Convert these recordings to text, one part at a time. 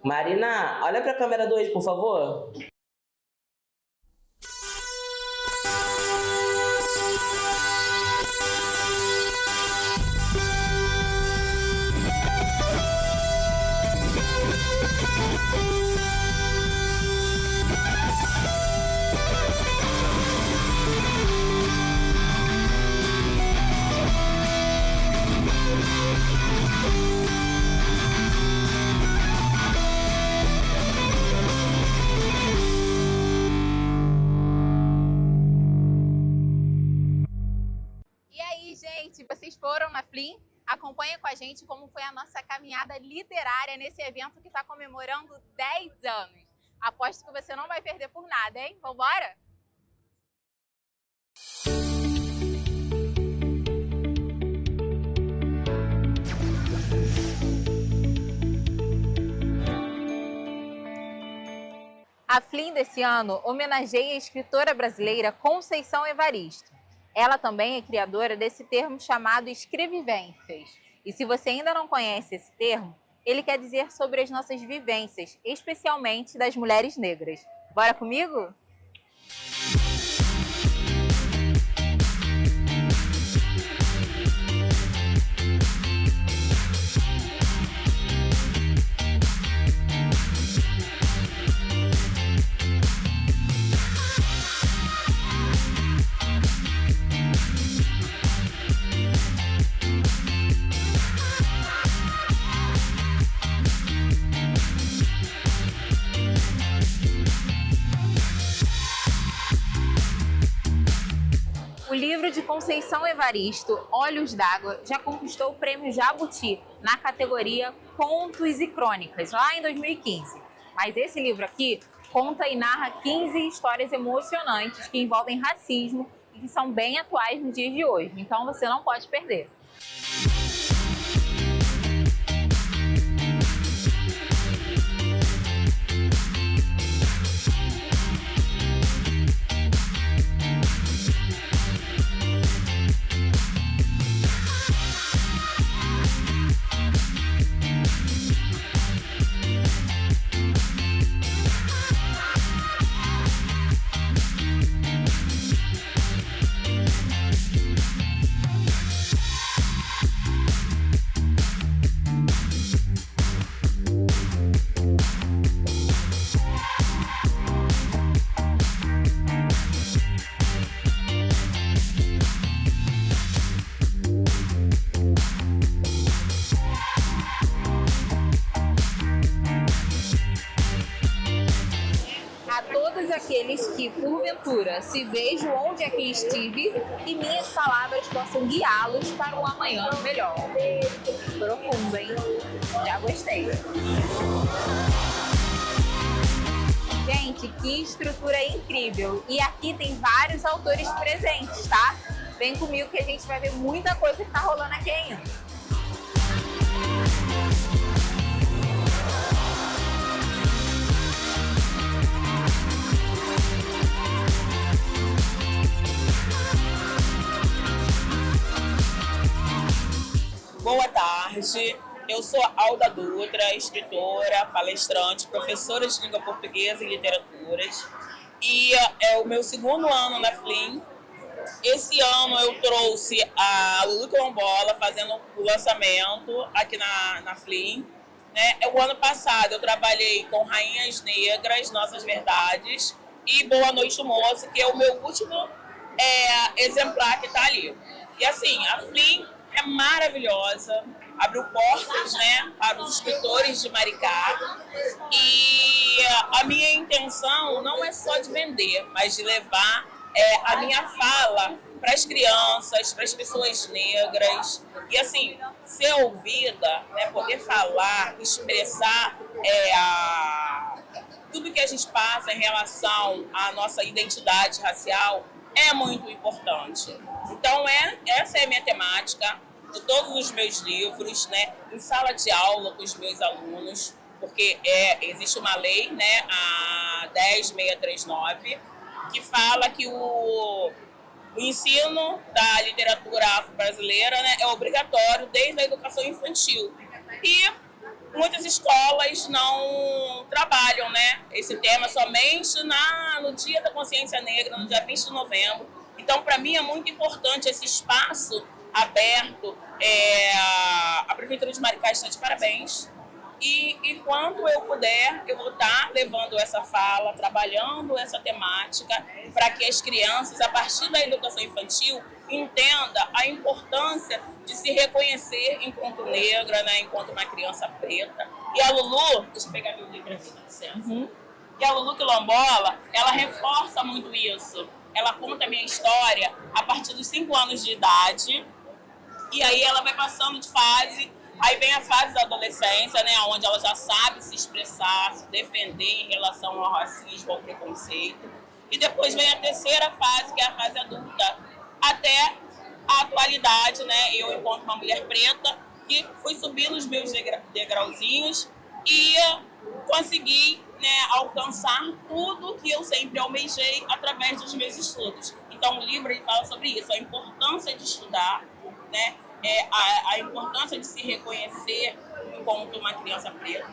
Marina, olha pra câmera 2, por favor. Gente, vocês foram na Flim? Acompanha com a gente como foi a nossa caminhada literária nesse evento que está comemorando 10 anos. Aposto que você não vai perder por nada, hein? Vambora? A Flim desse ano homenageia a escritora brasileira Conceição Evaristo. Ela também é criadora desse termo chamado escrevivências. E se você ainda não conhece esse termo, ele quer dizer sobre as nossas vivências, especialmente das mulheres negras. Bora comigo? O livro de Conceição Evaristo, Olhos d'Água, já conquistou o prêmio Jabuti na categoria Contos e Crônicas, lá em 2015. Mas esse livro aqui conta e narra 15 histórias emocionantes que envolvem racismo e que são bem atuais nos dias de hoje. Então você não pode perder. Aqueles que, porventura, se vejo onde aqui estive e minhas palavras possam guiá-los para um amanhã melhor. Profundo, hein? Já gostei. Gente, que estrutura incrível! E aqui tem vários autores presentes, tá? Vem comigo que a gente vai ver muita coisa que tá rolando aqui ainda. Boa tarde, eu sou Alda Dutra, escritora, palestrante, professora de língua portuguesa e literaturas. E é o meu segundo ano na Flim. Esse ano eu trouxe a Lulu Quilombola fazendo o lançamento aqui na Flim. Né? O ano passado eu trabalhei com Rainhas Negras, Nossas Verdades e Boa Noite Moça, que é o meu último exemplar que está ali. E assim, a Flim é maravilhosa, abriu portas, né, para os escritores de Maricá. E a minha intenção não é só de vender, mas de levar a minha fala para as crianças, para as pessoas negras. E assim, ser ouvida, né, poder falar, expressar tudo que a gente passa em relação à nossa identidade racial é muito importante. Então, essa é a minha temática de todos os meus livros, né, em sala de aula com os meus alunos, porque existe uma lei, né, a 10.639, que fala que o ensino da literatura afro-brasileira, né, é obrigatório desde a educação infantil. E muitas escolas não trabalham, né, esse tema somente no Dia da Consciência Negra, no dia 20 de novembro. Então, para mim, é muito importante esse espaço aberto. A Prefeitura de Maricá está de parabéns. E enquanto eu puder, eu vou estar levando essa fala, trabalhando essa temática, para que as crianças, a partir da educação infantil, entendam a importância de se reconhecer enquanto negra, né, enquanto uma criança preta. E a Lulu, deixa eu pegar meu livro aqui, com licença. E a Lulu Quilombola, ela reforça muito isso. Ela conta a minha história a partir dos 5 anos de idade, e aí ela vai passando de fase. Aí vem a fase da adolescência, né, onde ela já sabe se expressar, se defender em relação ao racismo, ao preconceito. E depois vem a terceira fase, que é a fase adulta, até a atualidade, né, eu enquanto uma mulher preta, que fui subindo os meus degrauzinhos e consegui, né, alcançar tudo que eu sempre almejei através dos meus estudos. Então o livro ele fala sobre isso, a importância de estudar, né, a importância de se reconhecer enquanto uma criança preta.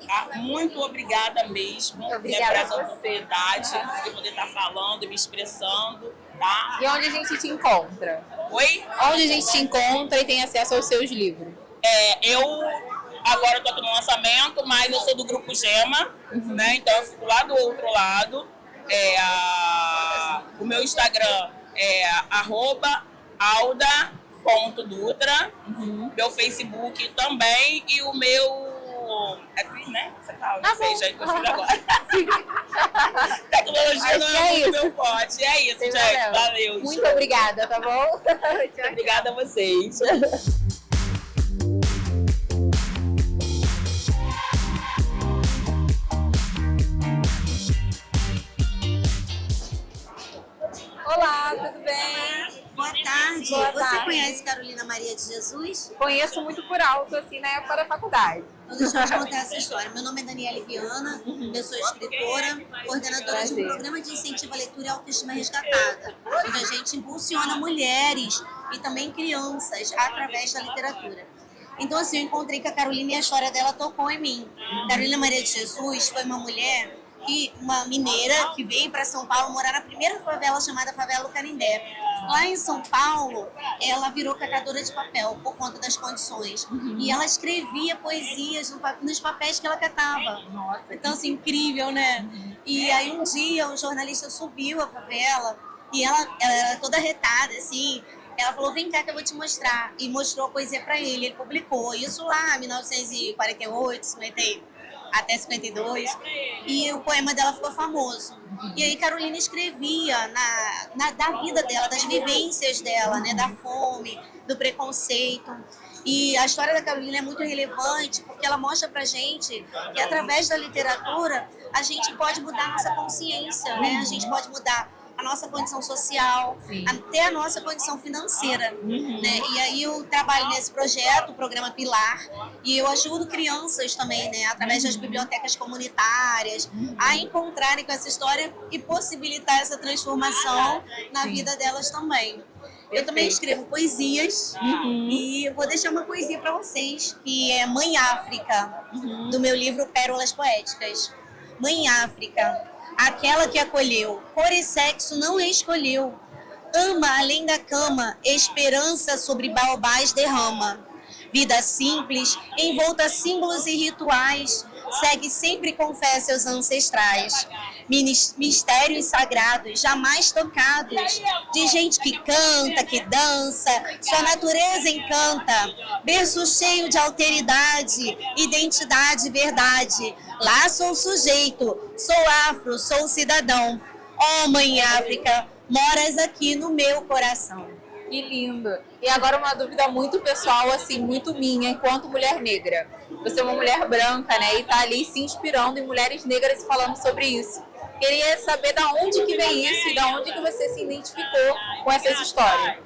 Tá? Muito obrigada mesmo, né, por essa oportunidade de poder estar falando e me expressando. Tá? E onde a gente te encontra? Oi? Onde a gente te encontra e tem acesso aos seus livros? Eu agora estou aqui no lançamento, mas eu sou do Grupo Gema, né? Então eu fico lá do outro lado. O meu Instagram é @alda.dutra, meu Facebook também e o meu... né? Você fala, não sei, gente, eu fiz agora. Tecnologia não é muito meu forte. É isso, gente. Valeu. Muito obrigada, tá bom? Tchau, obrigada a vocês. Olá, tudo bem? Boa tarde. Boa Você tarde. conhece Carolina Maria de Jesus? Conheço muito por alto, assim, na época da faculdade. Então deixa eu te contar essa história. Meu nome é Daniele Viana, eu sou escritora, coordenadora de um programa de incentivo à leitura e autoestima resgatada, onde a gente impulsiona mulheres e também crianças através da literatura. Então, assim, eu encontrei com a Carolina e a história dela tocou em mim. Carolina Maria de Jesus foi uma mulher, uma mineira que veio para São Paulo morar na primeira favela chamada Favela do Canindé. Lá em São Paulo, ela virou catadora de papel por conta das condições. E ela escrevia poesias nos papéis que ela catava. Nossa, então, assim, incrível, né? E aí um dia um jornalista subiu a favela e ela era toda arretada, assim. Ela falou, vem cá que eu vou te mostrar. E mostrou a poesia para ele. Ele publicou isso lá em 1948, 50 até 52, e o poema dela ficou famoso. E aí Carolina escrevia da vida dela, das vivências dela, né, da fome, do preconceito. E a história da Carolina é muito relevante porque ela mostra pra gente que através da literatura a gente pode mudar a nossa consciência, né? A gente pode mudar a nossa condição social, até a nossa condição financeira, né? E aí eu trabalho nesse projeto, o programa Pilar, e eu ajudo crianças também, né, através das bibliotecas comunitárias, a encontrarem com essa história e possibilitar essa transformação na vida delas também. Eu também escrevo poesias e eu vou deixar uma poesia para vocês, que é Mãe África, do meu livro Pérolas Poéticas. Mãe África, aquela que acolheu, cor e sexo não escolheu. Ama além da cama, esperança sobre baobás derrama. Vida simples, envolta a símbolos e rituais, segue sempre com fé seus ancestrais. Mistérios sagrados, jamais tocados, de gente que canta, que dança, sua natureza encanta. Berço cheio de alteridade, identidade, verdade. Lá sou sujeito, sou afro, sou cidadão. Ó Mãe África, moras aqui no meu coração. Que lindo. E agora uma dúvida muito pessoal, assim, muito minha, enquanto mulher negra. Você é uma mulher branca, né, e tá ali se inspirando em mulheres negras e falando sobre isso. Queria saber da onde que vem isso e da onde que você se identificou com essas histórias.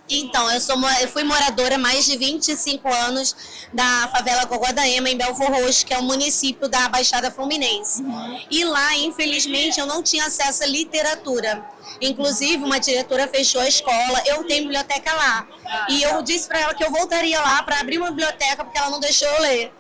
Então, eu fui moradora há mais de 25 anos da favela Gogodaema, em Belfor Roxo, que é um município da Baixada Fluminense. E lá, infelizmente, eu não tinha acesso à literatura. Inclusive, uma diretora fechou a escola, eu tenho biblioteca lá. E eu disse para ela que eu voltaria lá para abrir uma biblioteca, porque ela não deixou eu ler.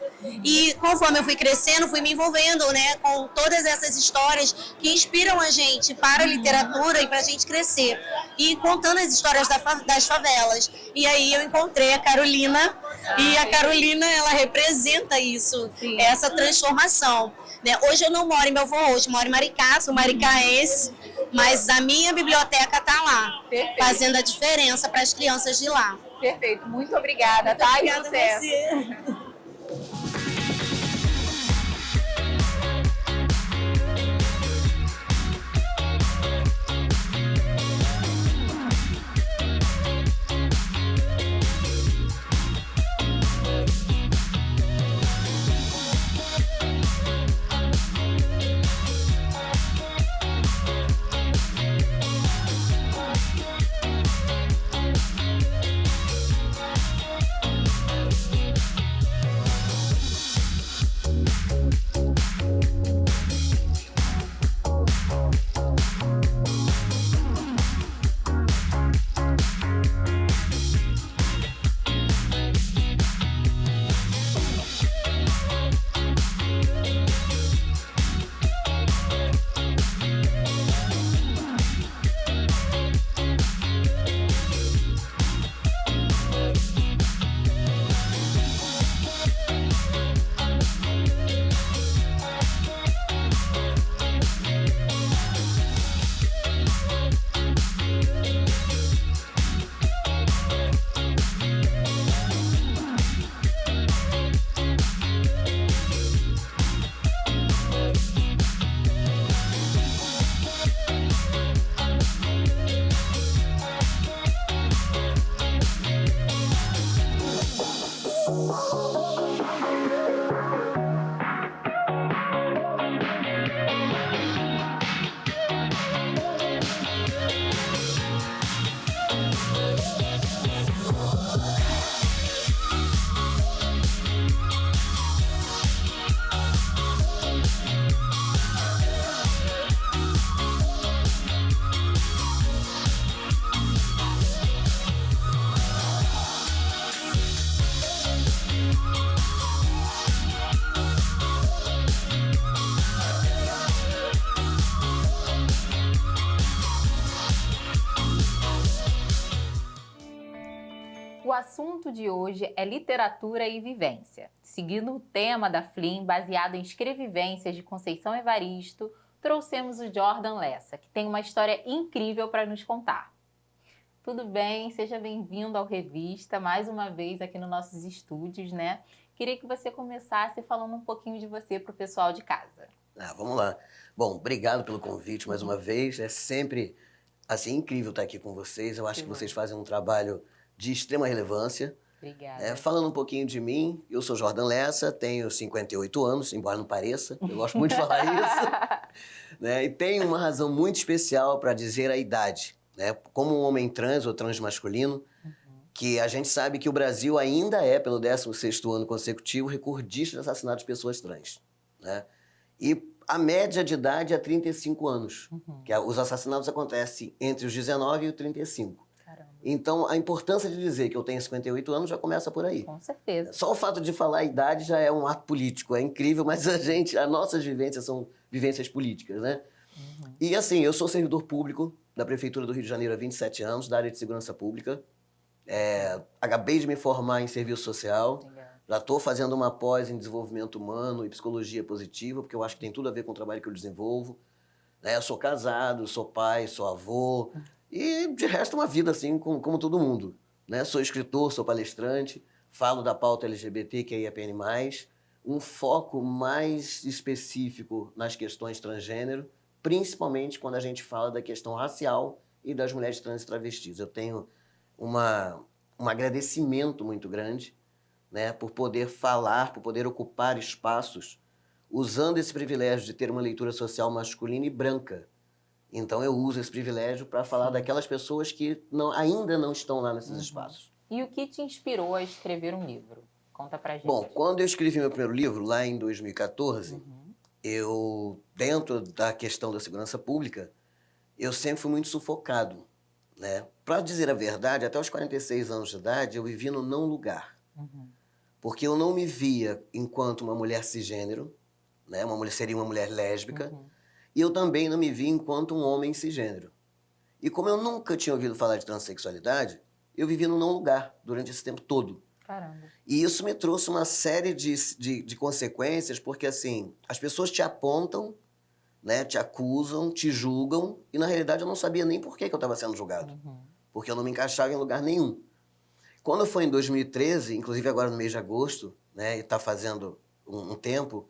E conforme eu fui crescendo, fui me envolvendo, né, com todas essas histórias que inspiram a gente para a literatura e para a gente crescer. E contando as histórias das favelas. E aí eu encontrei a Carolina, e a Carolina, ela representa isso, essa transformação. Né? Hoje eu não moro em Belfort Roxo, moro em Maricá, sou maricaense, mas a minha biblioteca está lá, fazendo a diferença para as crianças de lá. Perfeito, muito obrigada, tá? E sucesso. O assunto de hoje é literatura e vivência. Seguindo o tema da FLIM, baseado em escrevivências de Conceição Evaristo, trouxemos o Jordan Lessa, que tem uma história incrível para nos contar. Tudo bem? Seja bem-vindo ao Revista, mais uma vez aqui nos nossos estúdios, né? Queria que você começasse falando um pouquinho de você para o pessoal de casa. Vamos lá. Bom, obrigado pelo convite mais uma vez. É sempre, assim, incrível estar aqui com vocês. Eu acho que vocês fazem um trabalho de extrema relevância. Obrigada. Falando um pouquinho de mim, eu sou Jordan Lessa, tenho 58 anos, embora não pareça, eu gosto muito de falar isso. Né? E tenho uma razão muito especial para dizer a idade. Né? Como um homem trans ou transmasculino, que a gente sabe que o Brasil ainda é, pelo 16º ano consecutivo, recordista de assassinatos de pessoas trans. Né? E a média de idade é 35 anos. Que os assassinatos acontecem entre os 19 e os 35. Então, a importância de dizer que eu tenho 58 anos já começa por aí. Com certeza. Só o fato de falar a idade já é um ato político, é incrível, mas as nossas vivências são vivências políticas, né? E assim, eu sou servidor público da Prefeitura do Rio de Janeiro há 27 anos, da área de segurança pública. Acabei de me formar em serviço social. Legal. Já estou fazendo uma pós em desenvolvimento humano e psicologia positiva, porque eu acho que tem tudo a ver com o trabalho que eu desenvolvo. Eu sou casado, sou pai, sou avô. E, de resto, uma vida assim, como todo mundo. Né? Sou escritor, sou palestrante, falo da pauta LGBTQIAPN+, um foco mais específico nas questões transgênero, principalmente quando a gente fala da questão racial e das mulheres trans e travestis. Eu tenho um agradecimento muito grande, né, por poder falar, por poder ocupar espaços, usando esse privilégio de ter uma leitura social masculina e branca. Então, eu uso esse privilégio para falar daquelas pessoas que ainda não estão lá nesses espaços. E o que te inspirou a escrever um livro? Conta pra gente. Bom, quando eu escrevi meu primeiro livro, lá em 2014, eu, dentro da questão da segurança pública, eu sempre fui muito sufocado. Né? Para dizer a verdade, até os 46 anos de idade, eu vivi no não lugar. porque eu não me via enquanto uma mulher cisgênero, né? Seria uma mulher lésbica, e eu também não me via enquanto um homem cisgênero. E como eu nunca tinha ouvido falar de transexualidade, eu vivi num não lugar durante esse tempo todo. Caramba. E isso me trouxe uma série de consequências, porque assim, as pessoas te apontam, né, te acusam, te julgam, e na realidade eu não sabia nem por que eu estava sendo julgado, porque eu não me encaixava em lugar nenhum. Quando foi em 2013, inclusive agora no mês de agosto, né, e está fazendo um tempo,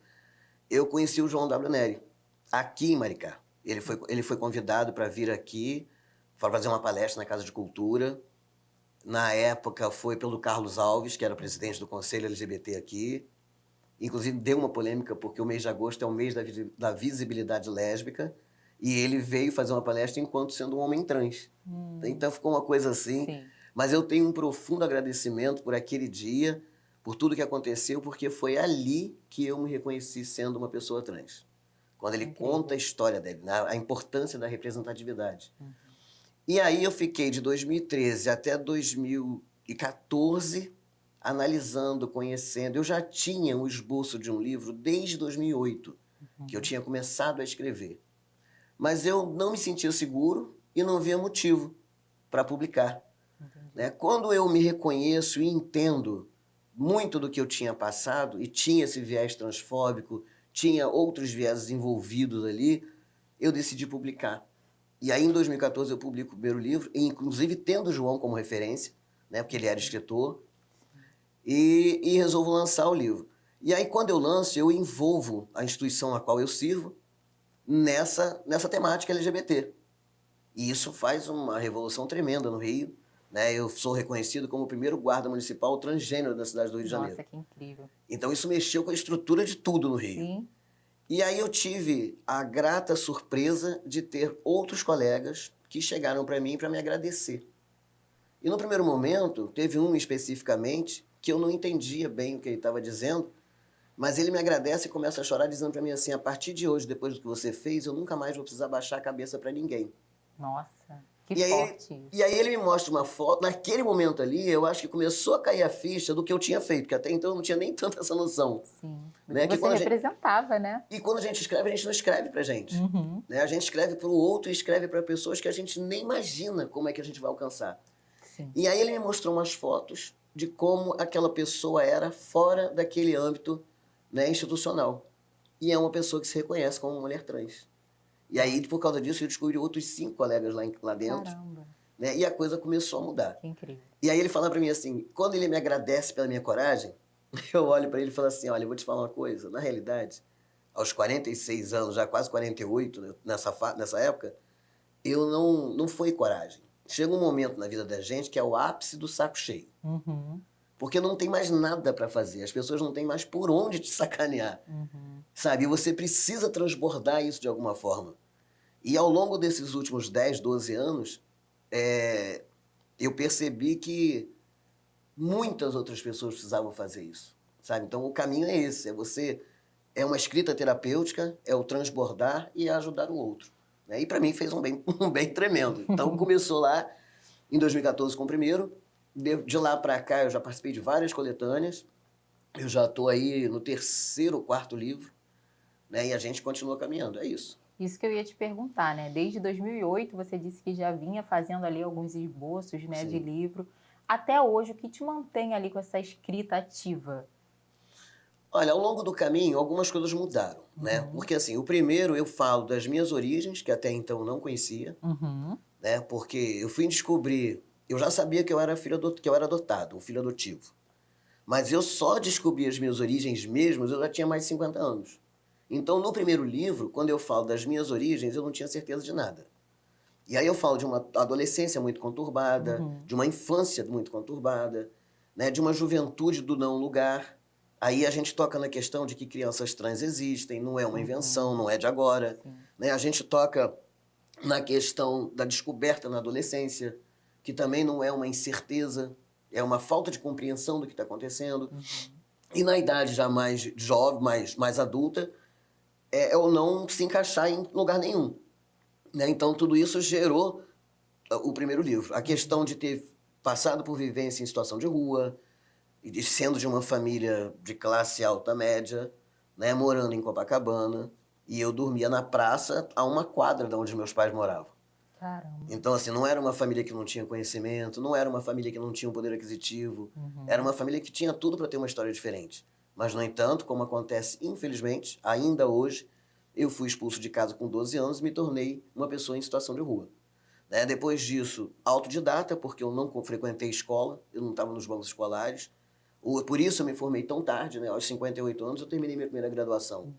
eu conheci o João W. Nery, aqui em Maricá. Ele foi convidado para vir aqui, para fazer uma palestra na Casa de Cultura. Na época foi pelo Carlos Alves, que era o presidente do Conselho LGBT aqui. Inclusive deu uma polêmica, porque o mês de agosto é o mês da visibilidade lésbica, e ele veio fazer uma palestra enquanto sendo um homem trans. Então ficou uma coisa assim. Sim. Mas eu tenho um profundo agradecimento por aquele dia, por tudo que aconteceu, porque foi ali que eu me reconheci sendo uma pessoa trans. Quando ele conta a história dele, né? A importância da representatividade. E aí eu fiquei de 2013 até 2014 analisando, conhecendo. Eu já tinha um esboço de um livro desde 2008, que eu tinha começado a escrever. Mas eu não me sentia seguro e não via motivo para publicar. Né? Quando eu me reconheço e entendo muito do que eu tinha passado, e tinha esse viés transfóbico, tinha outros viéses envolvidos ali, eu decidi publicar. E aí, em 2014, eu publico o primeiro livro, inclusive tendo o João como referência, né, porque ele era escritor, e resolvo lançar o livro. E aí, quando eu lanço, eu envolvo a instituição a qual eu sirvo nessa temática LGBT. E isso faz uma revolução tremenda no Rio. Né? Eu sou reconhecido como o primeiro guarda municipal transgênero da cidade do Rio de Janeiro. Nossa, que incrível. Então, isso mexeu com a estrutura de tudo no Rio. Sim. E aí eu tive a grata surpresa de ter outros colegas que chegaram para mim para me agradecer. E no primeiro momento, teve um especificamente que eu não entendia bem o que ele estava dizendo, mas ele me agradece e começa a chorar dizendo para mim assim, a partir de hoje, depois do que você fez, eu nunca mais vou precisar baixar a cabeça para ninguém. Nossa, que E forte isso. e aí ele me mostra uma foto, naquele momento ali, eu acho que começou a cair a ficha do que eu tinha feito, porque até então eu não tinha nem tanta essa noção. Sim. Né? Que Você quando representava, né? E quando a gente não escreve pra gente. Né? A gente escreve pro outro e escreve para pessoas que a gente nem imagina como é que a gente vai alcançar. Sim. E aí ele me mostrou umas fotos de como aquela pessoa era fora daquele âmbito, né, institucional. E é uma pessoa que se reconhece como mulher trans. E aí, por causa disso, eu descobri outros 5 colegas lá dentro. Caramba, Né? E a coisa começou a mudar. que incrível. E aí ele fala pra mim assim, quando ele me agradece pela minha coragem, eu olho pra ele e falo assim, olha, eu vou te falar uma coisa, na realidade, aos 46 anos, já quase 48, né, nessa época, eu não foi coragem. Chega um momento na vida da gente que é o ápice do saco cheio. Porque não tem mais nada pra fazer, as pessoas não têm mais por onde te sacanear. Sabe? E você precisa transbordar isso de alguma forma. E ao longo desses últimos 10, 12 anos, eu percebi que muitas outras pessoas precisavam fazer isso, sabe? Então, o caminho é esse, é uma escrita terapêutica, é o transbordar e ajudar o outro. Né? E para mim fez um bem tremendo. Então, começou lá em 2014 com o primeiro, de lá para cá eu já participei de várias coletâneas, eu já estou aí no 3º, 4º livro, né? E a gente continua caminhando, é isso. Isso que eu ia te perguntar, né? Desde 2008 você disse que já vinha fazendo ali alguns esboços, né, de livro. Até hoje, o que te mantém ali com essa escrita ativa? Olha, ao longo do caminho, algumas coisas mudaram, né? Porque assim, o primeiro eu falo das minhas origens, que até então eu não conhecia, né? Porque eu fui descobrir, eu já sabia que eu era que eu era adotado, um filho adotivo. Mas eu só descobri as minhas origens mesmo, eu já tinha mais de 50 anos. Então, no primeiro livro, quando eu falo das minhas origens, eu não tinha certeza de nada. E aí eu falo de uma adolescência muito conturbada, de uma infância muito conturbada, né, de uma juventude do não lugar. Aí a gente toca na questão de que crianças trans existem, não é uma invenção, não é de agora. Né? A gente toca na questão da descoberta na adolescência, que também não é uma incerteza, é uma falta de compreensão do que está acontecendo. E na idade já mais jovem, mais adulta, é o não se encaixar em lugar nenhum. Né? Então, tudo isso gerou o primeiro livro. A questão de ter passado por vivência em situação de rua, e sendo de uma família de classe alta média, né, morando em Copacabana, e eu dormia na praça a uma quadra de onde meus pais moravam. Caramba. Então, assim, não era uma família que não tinha conhecimento, não era uma família que não tinha um poder aquisitivo, era uma família que tinha tudo para ter uma história diferente. Mas, no entanto, como acontece, infelizmente, ainda hoje, eu fui expulso de casa com 12 anos e me tornei uma pessoa em situação de rua. Né? Depois disso, autodidata, porque eu não frequentei escola, eu não estava nos bancos escolares. Por isso eu me formei tão tarde, né? Aos 58 anos eu terminei minha primeira graduação.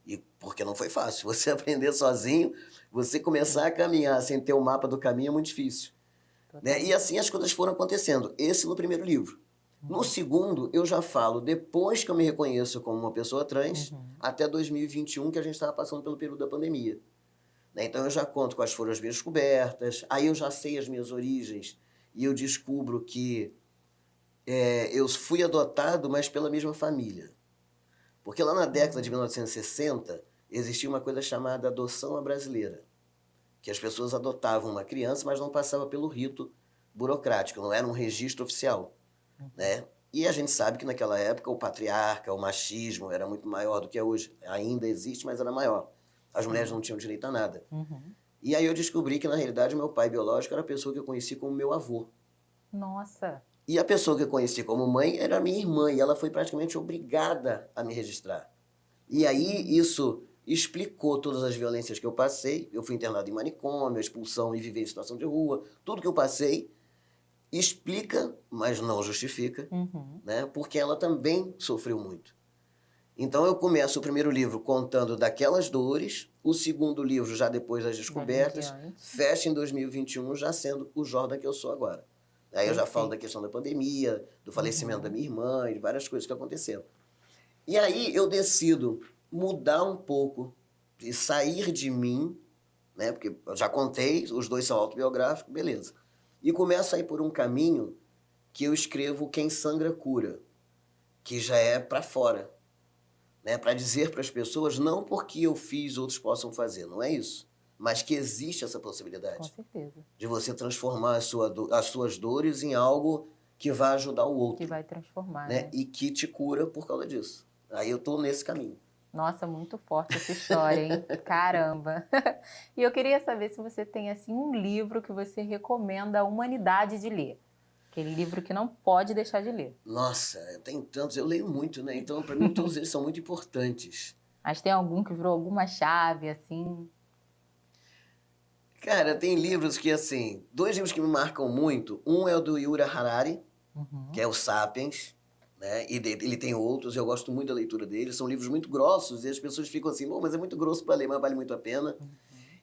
E porque não foi fácil. Você aprender sozinho, você começar a caminhar sem ter o mapa do caminho é muito difícil. Né? E assim as coisas foram acontecendo. Esse no primeiro livro. No segundo, eu já falo, depois que eu me reconheço como uma pessoa trans, até 2021, que a gente estava passando pelo período da pandemia. Né? Então eu já conto quais foram as minhas descobertas, aí eu já sei as minhas origens, e eu descubro que eu fui adotado, mas pela mesma família. Porque lá na década de 1960, existia uma coisa chamada adoção à brasileira, que as pessoas adotavam uma criança, mas não passava pelo rito burocrático, não era um registro oficial. Né? E a gente sabe que naquela época o patriarca, o machismo era muito maior do que é hoje. Ainda existe, mas era maior. As mulheres não tinham direito a nada. E aí eu descobri que, na realidade, o meu pai biológico era a pessoa que eu conheci como meu avô. Nossa. E a pessoa que eu conheci como mãe era a minha irmã, e ela foi praticamente obrigada a me registrar. E aí isso explicou todas as violências que eu passei. Eu fui internado em manicômio, expulsão e viver em situação de rua. Tudo que eu passei explica, mas não justifica, né? Porque ela também sofreu muito. Então eu começo o primeiro livro contando daquelas dores, o segundo livro já depois das descobertas, fecha em 2021 já sendo o Jordan que eu sou agora. Aí eu já falo da questão da pandemia, do falecimento da minha irmã e de várias coisas que aconteceram. E aí eu decido mudar um pouco e sair de mim, né? Porque eu já contei, os dois são autobiográficos, beleza. E começo a ir por um caminho que eu escrevo Quem Sangra Cura, que já é para fora. Né? Para dizer para as pessoas, não porque eu fiz, outros possam fazer, não é isso. Mas que existe essa possibilidade. Com certeza. De você transformar as suas dores em algo que vai ajudar o outro. Que vai transformar, né? né? E que te cura por causa disso. Aí eu tô nesse caminho. Nossa, muito forte essa história, hein? Caramba! E eu queria saber se você tem, assim, um livro que você recomenda à humanidade de ler. Aquele livro que não pode deixar de ler. Nossa, tem tantos, eu leio muito, né? Então, para mim, todos eles são muito importantes. Mas tem algum que virou alguma chave, assim? Cara, tem livros que, assim, 2 livros que me marcam muito. Um é o do Yuval Harari, que é o Sapiens, né? E ele tem outros, eu gosto muito da leitura dele. São livros muito grossos e as pessoas ficam assim, bom, mas é muito grosso para ler, mas vale muito a pena.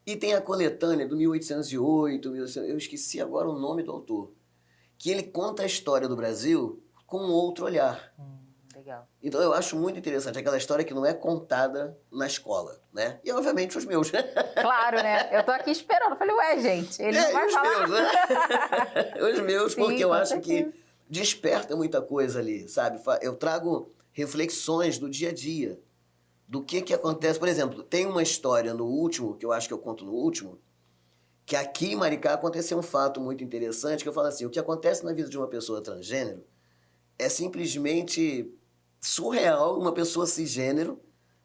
E tem a coletânea do 1808, eu esqueci agora o nome do autor, que ele conta a história do Brasil com outro olhar. Legal. Então eu acho muito interessante aquela história que não é contada na escola, né? E obviamente os meus. Claro, né? Eu tô aqui esperando. Falei, ué, gente, ele não vai os falar. meus, né? Os meus, Sim, porque eu com acho certeza. que desperta muita coisa ali, sabe? Eu trago reflexões do dia a dia, do que acontece. Por exemplo, tem uma história no último, que eu acho que eu conto no último, que aqui em Maricá aconteceu um fato muito interessante, que eu falo assim, o que acontece na vida de uma pessoa transgênero é simplesmente surreal, uma pessoa cisgênero,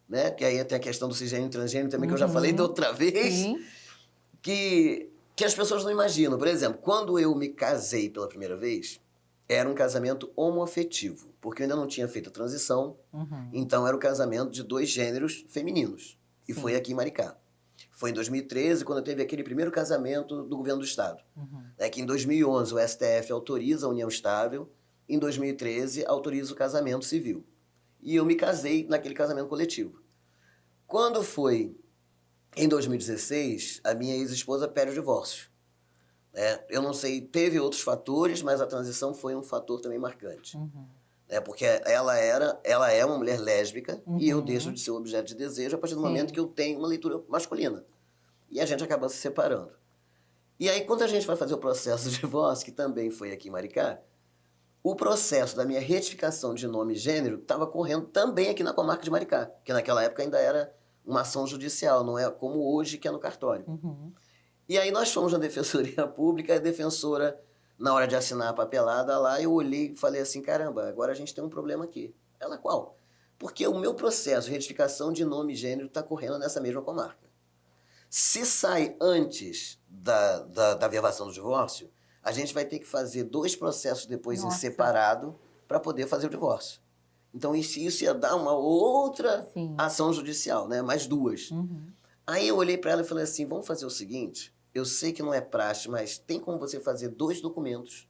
né? Que aí tem a questão do cisgênero e transgênero também, que eu já falei da outra vez, Sim. que as pessoas não imaginam. Por exemplo, quando eu me casei pela primeira vez, era um casamento homoafetivo, porque eu ainda não tinha feito a transição, então era o casamento de 2 gêneros femininos. E Sim. foi aqui em Maricá. Foi em 2013, quando teve aquele primeiro casamento do governo do Estado. É que em 2011 o STF autoriza a união estável, em 2013 autoriza o casamento civil. E eu me casei naquele casamento coletivo. Quando foi em 2016, a minha ex-esposa pede o divórcio. Eu não sei, teve outros fatores, mas a transição foi um fator também marcante. Porque ela é uma mulher lésbica e eu deixo de ser um objeto de desejo a partir do momento que eu tenho uma leitura masculina. E a gente acaba se separando. E aí, quando a gente vai fazer o processo de divórcio, que também foi aqui em Maricá, o processo da minha retificação de nome e gênero estava correndo também aqui na comarca de Maricá, que naquela época ainda era uma ação judicial, não é como hoje que é no cartório. E aí nós fomos na Defensoria Pública, a defensora Na hora de assinar a papelada lá, eu olhei e falei assim, caramba, agora a gente tem um problema aqui. Ela, qual? Porque o meu processo de retificação de nome e gênero está correndo nessa mesma comarca. Se sai antes da verbação do divórcio, a gente vai ter que fazer 2 processos depois em Nossa. separado para poder fazer o divórcio. Então, isso ia dar uma outra Sim. ação judicial, né? Mais 2. Uhum. Aí eu olhei para ela e falei assim, vamos fazer o seguinte, eu sei que não é praxe, mas tem como você fazer 2 documentos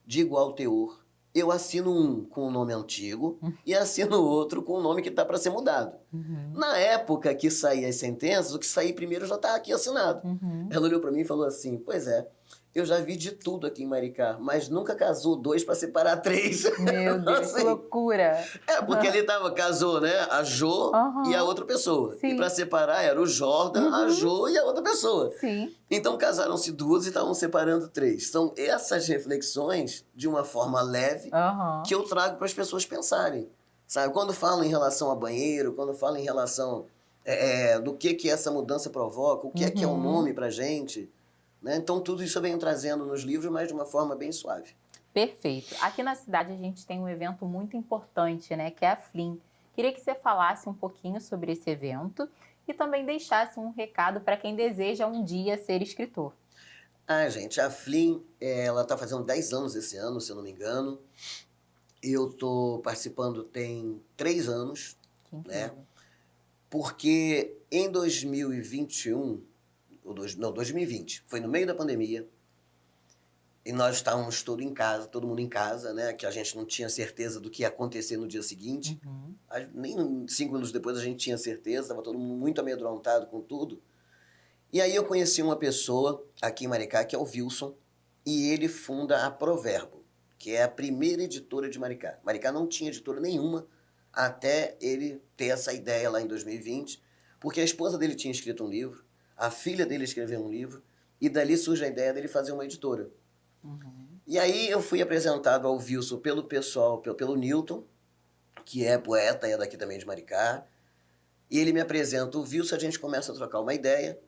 de igual teor. Eu assino um com o nome antigo e assino outro com o nome que está para ser mudado. Uhum. Na época que saía as sentenças, o que saía primeiro já está aqui assinado. Uhum. Ela olhou para mim e falou assim, pois é, eu já vi de tudo aqui em Maricá, mas nunca casou 2 para separar 3. Meu Deus, Assim, que loucura. porque ele casou, né, a Jo Aham. e a outra pessoa. Sim. E para separar era o Jordan, a Jo e a outra pessoa. Sim. Então casaram-se 2 e estavam separando 3. São essas reflexões, de uma forma leve, Aham. que eu trago para as pessoas pensarem. Sabe? Quando falam em relação a banheiro, quando falam em relação do que essa mudança provoca, o que é que é um nome para gente, né? Então tudo isso eu venho trazendo nos livros, mas de uma forma bem suave. Perfeito. Aqui na cidade a gente tem um evento muito importante, né, que é a FLIM. Queria que você falasse um pouquinho sobre esse evento e também deixasse um recado para quem deseja um dia ser escritor. Gente, a FLIM, ela está fazendo 10 anos esse ano, se eu não me engano. Eu estou participando tem 3 anos, Que incrível. né? Porque em 2021, 2020, foi no meio da pandemia, e nós estávamos todo mundo em casa, né? Que a gente não tinha certeza do que ia acontecer no dia seguinte. Uhum. Nem 5 minutos depois a gente tinha certeza, estava todo mundo muito amedrontado com tudo. E aí eu conheci uma pessoa aqui em Maricá, que é o Wilson, e ele funda a Proverbo, que é a primeira editora de Maricá. Maricá não tinha editora nenhuma até ele ter essa ideia lá em 2020, porque a esposa dele tinha escrito um livro, a filha dele escreveu um livro, e dali surge a ideia dele fazer uma editora. Uhum. E aí eu fui apresentado ao Wilson pelo pessoal, pelo Newton, que é poeta, é daqui também de Maricá, e ele me apresenta o Wilson, a gente começa a trocar uma ideia,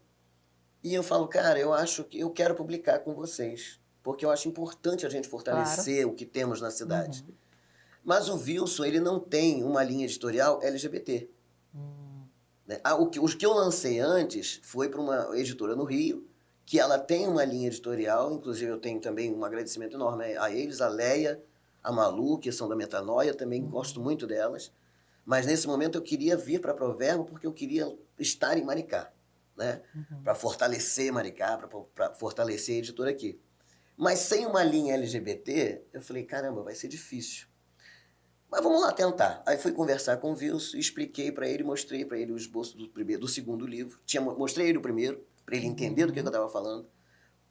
e eu falo, cara, eu acho que eu quero publicar com vocês, porque eu acho importante a gente fortalecer o que temos na cidade. Uhum. Mas o Wilson, ele não tem uma linha editorial LGBT. Né? Os que eu lancei antes foi para uma editora no Rio, que ela tem uma linha editorial, inclusive eu tenho também um agradecimento enorme a eles, a Leia, a Malu, que são da Metanoia, também gosto muito delas. Mas nesse momento eu queria vir para Proverbo porque eu queria estar em Maricá, né? Para fortalecer Maricá, para fortalecer a editora aqui. Mas sem uma linha LGBT, eu falei, caramba, vai ser difícil. Mas vamos lá tentar. Aí fui conversar com o Wilson, expliquei para ele, mostrei para ele o esboço do segundo livro. Mostrei ele o primeiro, para ele entender do que eu estava falando.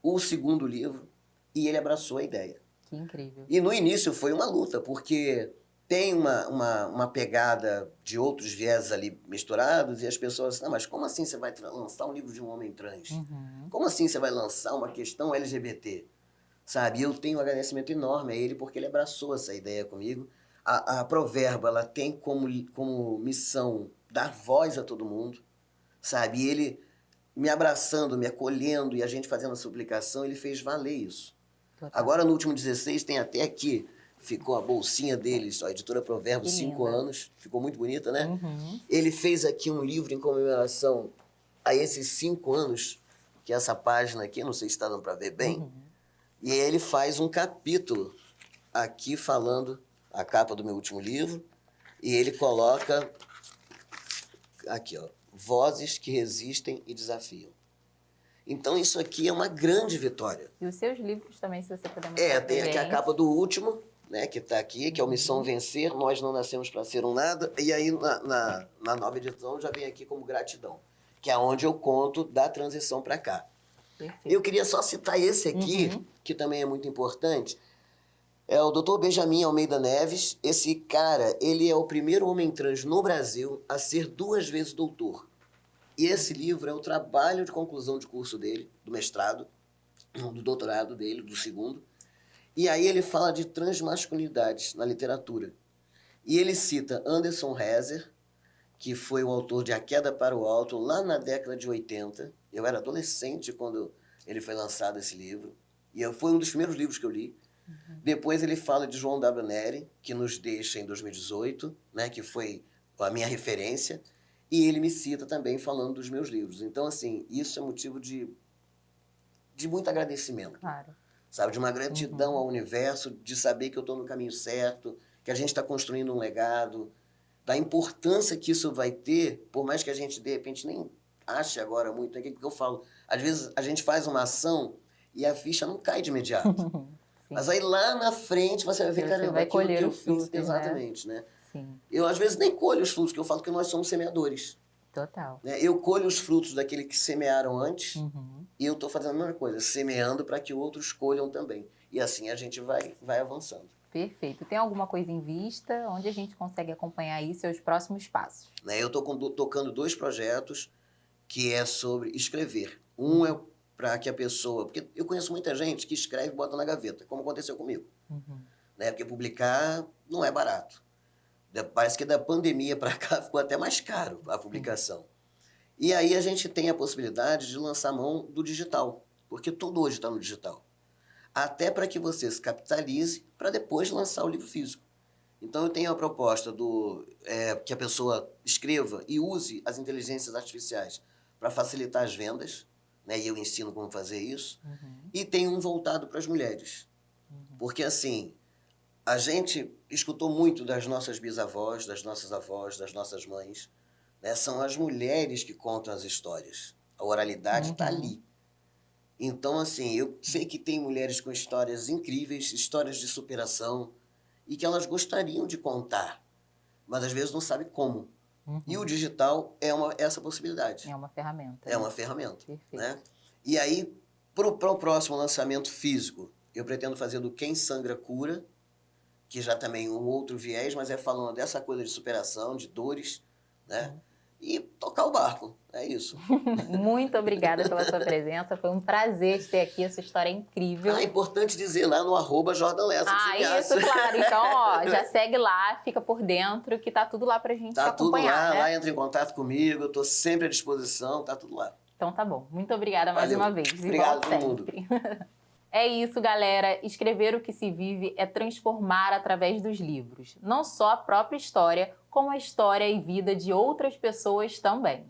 O segundo livro, e ele abraçou a ideia. Que incrível. E no início foi uma luta, porque tem uma pegada de outros vieses ali misturados, e as pessoas assim, não, mas como assim você vai lançar um livro de um homem trans? Uhum. Como assim você vai lançar uma questão LGBT? Sabe, eu tenho um agradecimento enorme a ele, porque ele abraçou essa ideia comigo. A Proverbo, ela tem como missão dar voz a todo mundo, sabe? E ele me abraçando, me acolhendo, e a gente fazendo essa publicação, ele fez valer isso. Total. Agora, no último 16, tem até aqui, ficou a bolsinha deles, a editora Proverbo, Que 5 linda. anos, ficou muito bonita, né? Uhum. Ele fez aqui um livro em comemoração a esses 5 anos, que é essa página aqui, não sei se está dando para ver bem, e aí ele faz um capítulo aqui falando a capa do meu último livro, e ele coloca aqui, ó, vozes que resistem e desafiam. Então isso aqui é uma grande vitória. E os seus livros também, se você puder mostrar. Tem aqui a capa do último, né, que está aqui, que é o Missão Vencer, Nós Não Nascemos para Ser um Nada, e aí na nova edição já vem aqui como Gratidão, que é onde eu conto da transição para cá. Perfeito. Eu queria só citar esse aqui, que também é muito importante, é o Dr. Benjamin Almeida Neves. Esse cara, ele é o primeiro homem trans no Brasil a ser 2 vezes doutor. E esse livro é o trabalho de conclusão de curso dele, do mestrado, do doutorado dele, do segundo. E aí ele fala de transmasculinidades na literatura. E ele cita Anderson Rezer, que foi o autor de A Queda para o Alto, lá na década de 80. Eu era adolescente quando ele foi lançado esse livro. E foi um dos primeiros livros que eu li. Depois ele fala de João W. Nery, que nos deixa em 2018, né, que foi a minha referência. E ele me cita também falando dos meus livros. Então, assim, isso é motivo de muito agradecimento. Claro. Sabe, de uma gratidão ao universo, de saber que eu estou no caminho certo, que a gente está construindo um legado, da importância que isso vai ter, por mais que a gente, de repente, nem ache agora muito, né? Porque eu falo, às vezes a gente faz uma ação e a ficha não cai de imediato. Mas aí lá na frente você vai ver, Você caramba, vai aquilo colher que eu os fiz. frutos, né? Exatamente, né? Sim, Eu, às vezes, nem colho os frutos, que eu falo que nós somos semeadores. total. Né? Eu colho os frutos daquele que semearam antes e eu estou fazendo a mesma coisa, semeando para que outros colham também. E assim a gente vai avançando. Perfeito. Tem alguma coisa em vista? Onde a gente consegue acompanhar aí seus próximos passos? Né? Eu estou tocando 2 projetos que é sobre escrever. Um é para que a pessoa... Porque eu conheço muita gente que escreve e bota na gaveta, como aconteceu comigo. Né? Porque publicar não é barato. Parece que da pandemia para cá ficou até mais caro a publicação. E aí a gente tem a possibilidade de lançar mão do digital, porque tudo hoje está no digital. Até para que você se capitalize para depois lançar o livro físico. Então eu tenho a proposta que a pessoa escreva e use as inteligências artificiais para facilitar as vendas, né? E eu ensino como fazer isso. E tem um voltado para as mulheres. Porque assim... A gente escutou muito das nossas bisavós, das nossas avós, das nossas mães. Né? São as mulheres que contam as histórias. A oralidade está ali. Então, assim, eu sei que tem mulheres com histórias incríveis, histórias de superação, e que elas gostariam de contar, mas às vezes não sabem como. E o digital é essa possibilidade. É uma ferramenta. É uma ferramenta. Perfeito. Né? E aí, para o próximo lançamento físico, eu pretendo fazer do Quem Sangra Cura, que já também é um outro viés, mas é falando dessa coisa de superação, de dores, né? E tocar o barco, é isso. Muito obrigada pela sua presença, foi um prazer te ter aqui, essa história é incrível. É importante dizer lá no @JordanLessa. Isso, claro. Então, ó, já segue lá, fica por dentro, que tá tudo lá pra gente tá acompanhar, tudo lá, né? lá entra em contato comigo, eu tô sempre à disposição, tá tudo lá. Então tá bom. Muito obrigada mais Valeu. uma vez. E Obrigado volte a todo mundo. sempre. É isso, galera. Escrever o que se vive é transformar através dos livros. Não só a própria história, como a história e vida de outras pessoas também.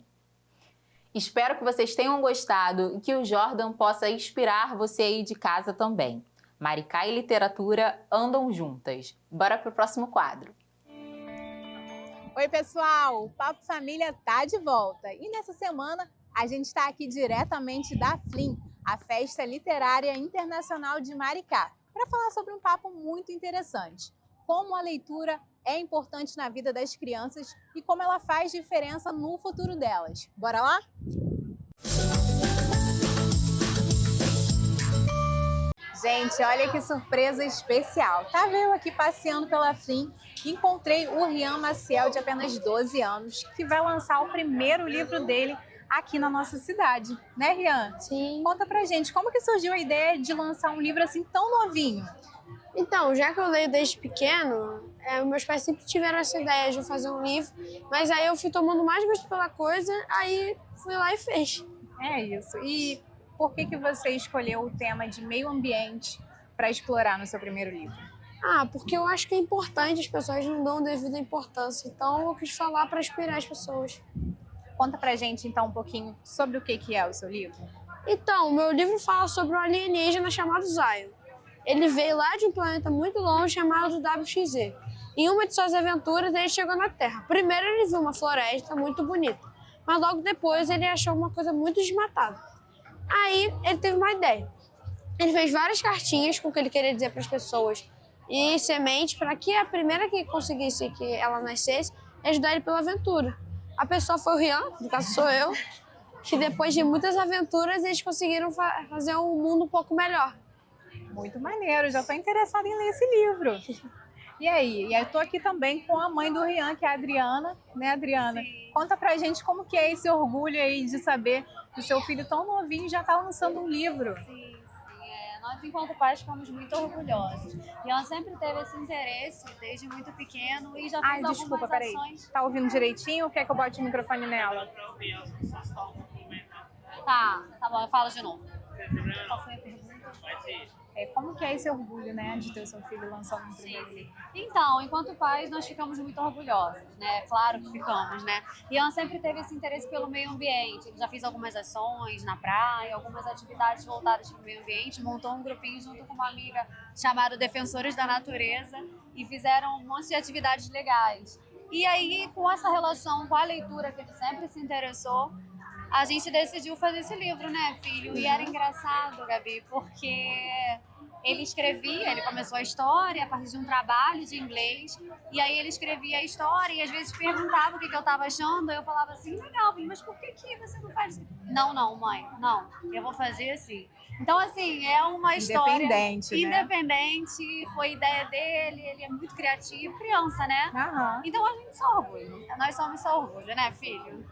Espero que vocês tenham gostado e que o Jordan possa inspirar você aí de casa também. Maricá e literatura andam juntas. Bora pro próximo quadro. Oi, pessoal! O Papo Família tá de volta. E nessa semana a gente está aqui diretamente da FLIM, a Festa Literária Internacional de Maricá, para falar sobre um papo muito interessante. Como a leitura é importante na vida das crianças e como ela faz diferença no futuro delas. Bora lá? Gente, olha que surpresa especial. Tava eu aqui passeando pela FLIM e encontrei o Rian Maciel, de apenas 12 anos, que vai lançar o primeiro livro dele aqui na nossa cidade. Né, Rian? Sim. Conta pra gente, como que surgiu a ideia de lançar um livro assim tão novinho? Então, já que eu leio desde pequeno, meus pais sempre tiveram essa ideia de fazer um livro, mas aí eu fui tomando mais gosto pela coisa, aí fui lá e fez. É isso. E por que você escolheu o tema de meio ambiente para explorar no seu primeiro livro? Porque eu acho que é importante, as pessoas não dão devida importância, então eu quis falar para inspirar as pessoas. Conta pra gente então um pouquinho sobre o que é o seu livro. Então, o meu livro fala sobre um alienígena chamado Zion. Ele veio lá de um planeta muito longe chamado WXZ. Em uma de suas aventuras, ele chegou na Terra. Primeiro ele viu uma floresta muito bonita, mas logo depois ele achou uma coisa muito desmatada. Aí ele teve uma ideia. Ele fez várias cartinhas com o que ele queria dizer para as pessoas e sementes para que a primeira que conseguisse que ela nascesse, ajudar ele pela aventura. A pessoa foi o Rian, no caso sou eu, que depois de muitas aventuras eles conseguiram fazer um mundo um pouco melhor. Muito maneiro, já estou interessada em ler esse livro. E aí? E eu tô aqui também com a mãe do Rian, que é a Adriana, né, Adriana? Sim. Conta pra gente como que é esse orgulho aí de saber que o seu filho tão novinho já tá lançando um livro. Sim. Nós, enquanto pais, ficamos muito orgulhosos. Rian sempre teve esse interesse desde muito pequeno e já fez algumas ações. Tá ouvindo direitinho ou quer que eu bote o microfone nela? Tá bom, eu falo de novo. Qual foi a pergunta? Como que é esse orgulho, né, de ter o seu filho lançando um primeiro livro? Então, enquanto pais, nós ficamos muito orgulhosos, né? Claro que ficamos, né? Ian sempre teve esse interesse pelo meio ambiente. Ele já fez algumas ações na praia, algumas atividades voltadas para o meio ambiente, montou um grupinho junto com uma amiga chamado Defensores da Natureza e fizeram um monte de atividades legais. E aí, com essa relação com a leitura que ele sempre se interessou, a gente decidiu fazer esse livro, né, filho? E era engraçado, Gabi, porque ele escrevia, ele começou a história a partir de um trabalho de inglês, e aí ele escrevia a história e às vezes perguntava o que eu estava achando, eu falava assim, legal, mas por que você não faz? Não, mãe, não, eu vou fazer assim. Então, assim, é uma história independente, foi ideia dele, ele é muito criativo, criança, né? Então a gente só orgulho, nós somos só orgulho, né, filho?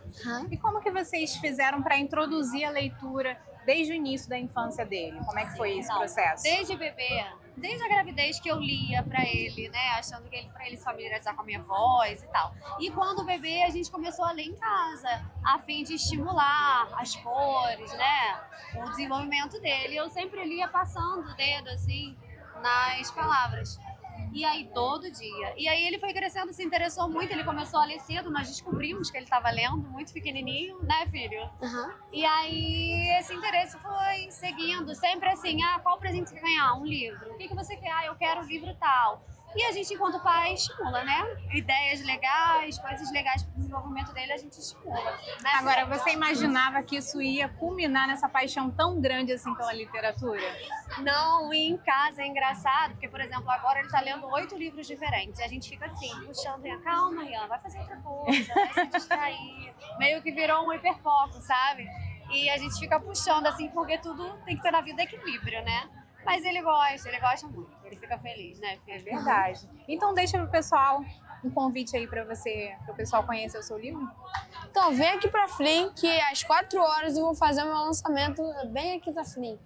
E como que vocês fizeram para introduzir a leitura desde o início da infância dele? Como é que foi esse processo? Desde bebê, desde a gravidez que eu lia pra ele, né, achando que pra ele se familiarizar com a minha voz e tal. E quando bebê, a gente começou a ler em casa, a fim de estimular as cores, né, o desenvolvimento dele. Eu sempre lia passando o dedo, assim, nas palavras. E aí, todo dia. E aí ele foi crescendo, se interessou muito, ele começou a ler cedo, nós descobrimos que ele estava lendo, muito pequenininho, né, filho? E aí esse interesse foi seguindo, sempre assim, qual presente você quer ganhar? Um livro. O que você quer? Eu quero um livro tal. E a gente, enquanto pai, estimula, né? Ideias legais, coisas legais para o desenvolvimento dele, a gente estimula. Né? Agora, você imaginava que isso ia culminar nessa paixão tão grande assim pela literatura? Não, e em casa é engraçado, porque, por exemplo, agora ele está lendo 8 livros diferentes. E a gente fica assim, puxando, Ian, calma, Ian, vai fazer outra coisa, vai se distrair. Meio que virou um hiperfoco, sabe? E a gente fica puxando, assim, porque tudo tem que ter na vida equilíbrio, né? Mas ele gosta muito, ele fica feliz, né? É verdade. Então deixa pro pessoal um convite aí para o pessoal conhecer o seu livro. Então vem aqui pra Flim, que às 4 horas eu vou fazer o meu lançamento bem aqui da Flim.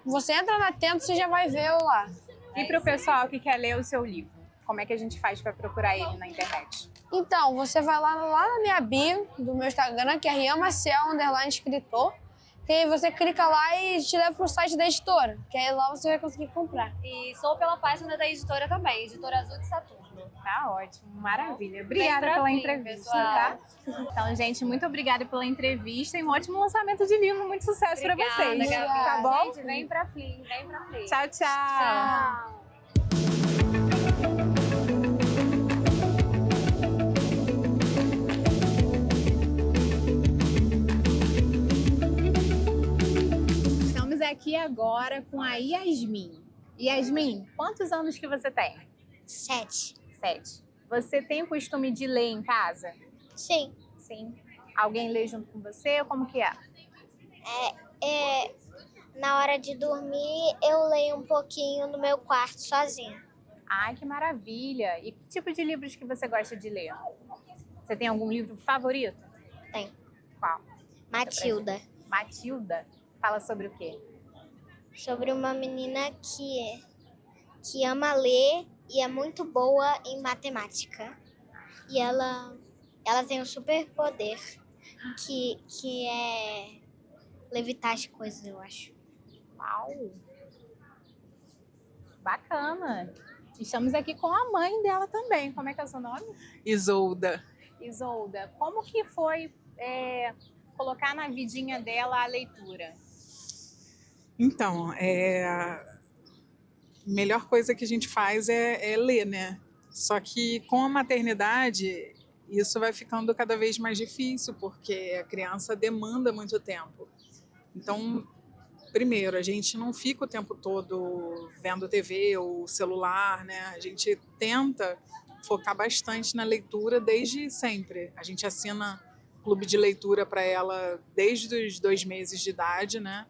Você entra na tenda, você já vai ver eu lá. E pro pessoal que quer ler o seu livro, como é que a gente faz para procurar ele na internet? Então, você vai lá na minha bio do meu Instagram, que é rianmaciel_escritor. Que aí você clica lá e te leva pro site da editora, que aí lá você vai conseguir comprar. E sou pela página da editora também, Editora Azul de Saturno. Tá ótimo, maravilha. Obrigada pela entrevista, tá? Então, gente, muito obrigada pela entrevista e um ótimo lançamento de livro, muito sucesso para vocês. Tá bom? Gente, vem pra Flim. Tchau, tchau. Aqui agora com a Yasmin. Yasmin, quantos anos que você tem? 7. 7. Você tem o costume de ler em casa? Sim. Sim. Alguém lê junto com você? Como que é? Na hora de dormir, eu leio um pouquinho no meu quarto sozinha. Ai, que maravilha! E que tipo de livros que você gosta de ler? Você tem algum livro favorito? Tem. Qual? Matilda. Matilda? Fala sobre o quê? Sobre uma menina que ama ler e é muito boa em matemática. E ela tem um superpoder que é levitar as coisas, eu acho. Uau! Bacana! Estamos aqui com a mãe dela também. Como é que é o seu nome? Isolda. Isolda, como que foi colocar na vidinha dela a leitura? Então, a melhor coisa que a gente faz é ler, né? Só que com a maternidade, isso vai ficando cada vez mais difícil, porque a criança demanda muito tempo. Então, primeiro, a gente não fica o tempo todo vendo TV ou celular, né? A gente tenta focar bastante na leitura desde sempre. A gente assina clube de leitura para ela desde os 2 meses de idade, né?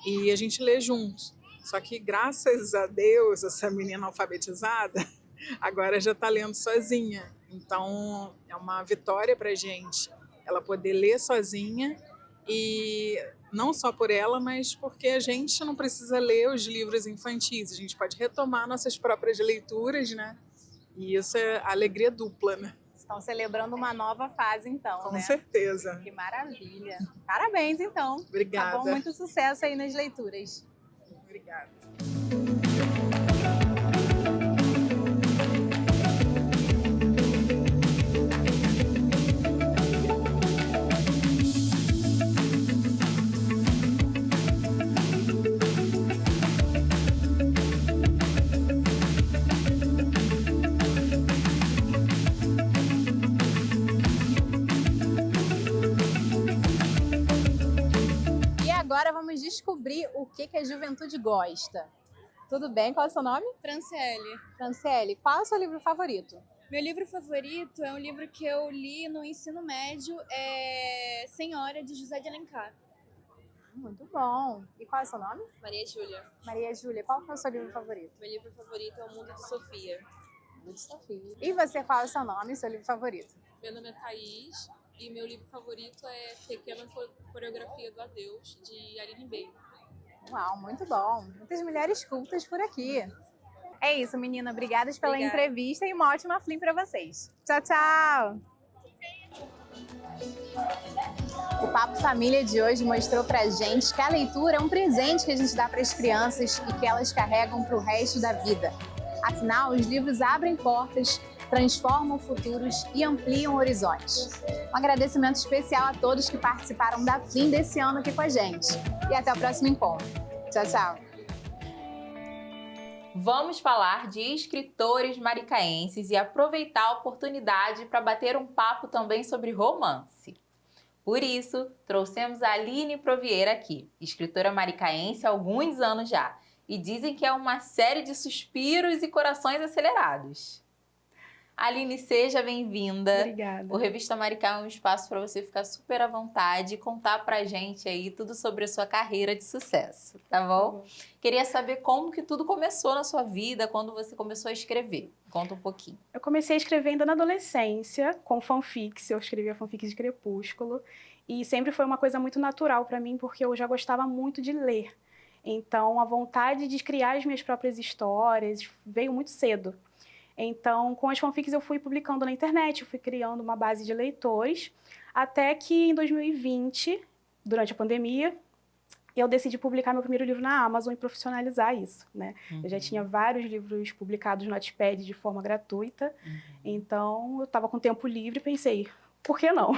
E a gente lê juntos. Só que, graças a Deus, essa menina alfabetizada agora já está lendo sozinha. Então, é uma vitória para a gente ela poder ler sozinha, e não só por ela, mas porque a gente não precisa ler os livros infantis. A gente pode retomar nossas próprias leituras, né? E isso é alegria dupla, né? Estão celebrando uma nova fase, então, Com né? certeza. Que maravilha. Parabéns, então. Obrigada. Tá bom? Muito sucesso aí nas leituras. Obrigada. E agora vamos descobrir o que a juventude gosta. Tudo bem? Qual é o seu nome? Franciele. Franciele, qual é o seu livro favorito? Meu livro favorito é um livro que eu li no ensino médio, é Senhora, de José de Alencar. Muito bom. E qual é o seu nome? Maria Júlia. Maria Júlia, qual é o seu livro favorito? Meu livro favorito é O Mundo de Sofia. De Sofia. E você, qual é o seu nome e seu livro favorito? Meu nome é Thaís e meu livro favorito é Pequena Coreografia do Adeus, de Aline Bey. Uau, muito bom. Muitas mulheres cultas por aqui. É isso, menina. Obrigada pela entrevista e uma ótima Flim para vocês. Tchau, tchau! O Papo Família de hoje mostrou pra gente que a leitura é um presente que a gente dá para as crianças e que elas carregam para o resto da vida. Afinal, os livros abrem portas, transformam futuros e ampliam horizontes. Um agradecimento especial a todos que participaram da Flim desse ano aqui com a gente. E até o próximo encontro. Tchau, tchau! Vamos falar de escritores maricaenses e aproveitar a oportunidade para bater um papo também sobre romance. Por isso, trouxemos a Aline Provieira aqui, escritora maricaense há alguns anos já, e dizem que é uma série de suspiros e corações acelerados. Aline, seja bem-vinda. Obrigada. O Revista Maricá é um espaço para você ficar super à vontade e contar pra gente aí tudo sobre a sua carreira de sucesso, tá bom? Queria saber como que tudo começou na sua vida, quando você começou a escrever. Conta um pouquinho. Eu comecei a escrever ainda na adolescência, com fanfics. Eu escrevia fanfics de Crepúsculo. E sempre foi uma coisa muito natural para mim, porque eu já gostava muito de ler. Então, a vontade de criar as minhas próprias histórias veio muito cedo. Então, com as fanfics eu fui publicando na internet, eu fui criando uma base de leitores, até que em 2020, durante a pandemia, eu decidi publicar meu primeiro livro na Amazon e profissionalizar isso, né? Eu já tinha vários livros publicados no Wattpad de forma gratuita, então eu estava com tempo livre e pensei, por que não?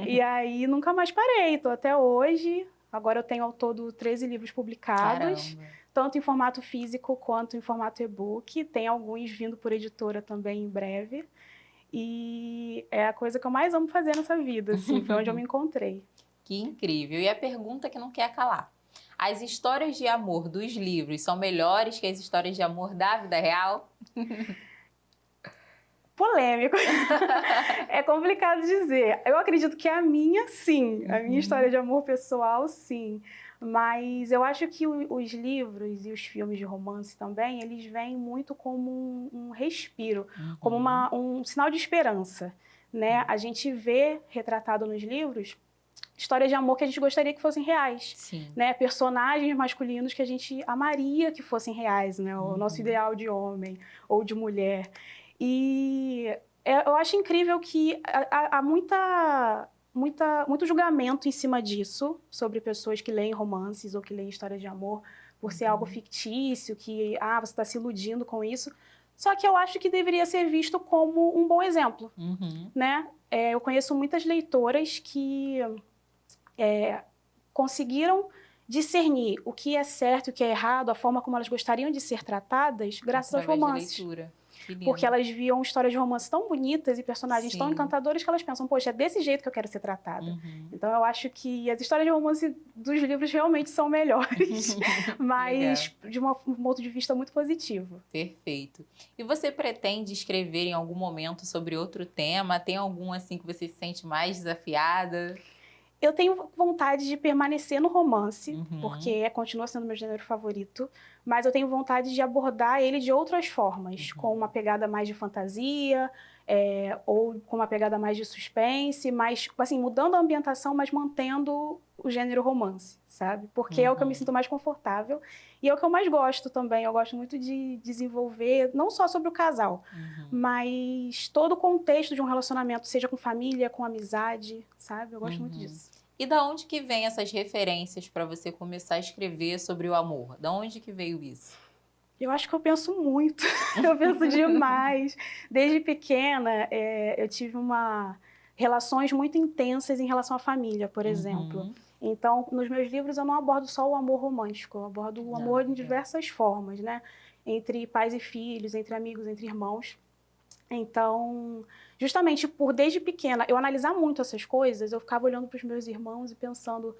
E aí nunca mais parei, estou até hoje. Agora eu tenho ao todo 13 livros publicados. Caramba. Tanto em formato físico quanto em formato e-book. Tem alguns vindo por editora também em breve. E é a coisa que eu mais amo fazer nessa vida, assim, foi onde eu me encontrei. Que incrível! E a pergunta que não quer calar. As histórias de amor dos livros são melhores que as histórias de amor da vida real? Polêmico. É complicado dizer. Eu acredito que a minha, sim. A minha história de amor pessoal, sim. Mas eu acho que os livros e os filmes de romance também, eles vêm muito como um respiro, como um sinal de esperança, né? A gente vê retratado nos livros histórias de amor que a gente gostaria que fossem reais, Sim. né? Personagens masculinos que a gente amaria que fossem reais, né? O nosso ideal de homem ou de mulher. E eu acho incrível que há muito julgamento em cima disso, sobre pessoas que leem romances ou que leem histórias de amor, por ser algo fictício, que você está se iludindo com isso. Só que eu acho que deveria ser visto como um bom exemplo, né? Eu conheço muitas leitoras que conseguiram discernir o que é certo e o que é errado, a forma como elas gostariam de ser tratadas, graças aos romances. Porque elas viam histórias de romance tão bonitas e personagens tão encantadores que elas pensam, poxa, é desse jeito que eu quero ser tratada. Então eu acho que as histórias de romance dos livros realmente são melhores, mas de um ponto de vista muito positivo. Perfeito. E você pretende escrever em algum momento sobre outro tema? Tem algum assim que você se sente mais desafiada? Eu tenho vontade de permanecer no romance, porque continua sendo meu gênero favorito, mas eu tenho vontade de abordar ele de outras formas, com uma pegada mais de fantasia, ou com uma pegada mais de suspense, mas assim, mudando a ambientação, mas mantendo o gênero romance, sabe? Porque é o que eu me sinto mais confortável e é o que eu mais gosto também. Eu gosto muito de desenvolver, não só sobre o casal, mas todo o contexto de um relacionamento, seja com família, com amizade, sabe? Eu gosto muito disso. E da onde que vem essas referências para você começar a escrever sobre o amor? Da onde que veio isso? Eu acho que eu penso muito, eu penso demais. Desde pequena, eu tive relações muito intensas em relação à família, por exemplo. Então, nos meus livros eu não abordo só o amor romântico, eu abordo o amor em diversas formas, né? Entre pais e filhos, entre amigos, entre irmãos. Então, justamente por desde pequena eu analisar muito essas coisas, eu ficava olhando para os meus irmãos e pensando,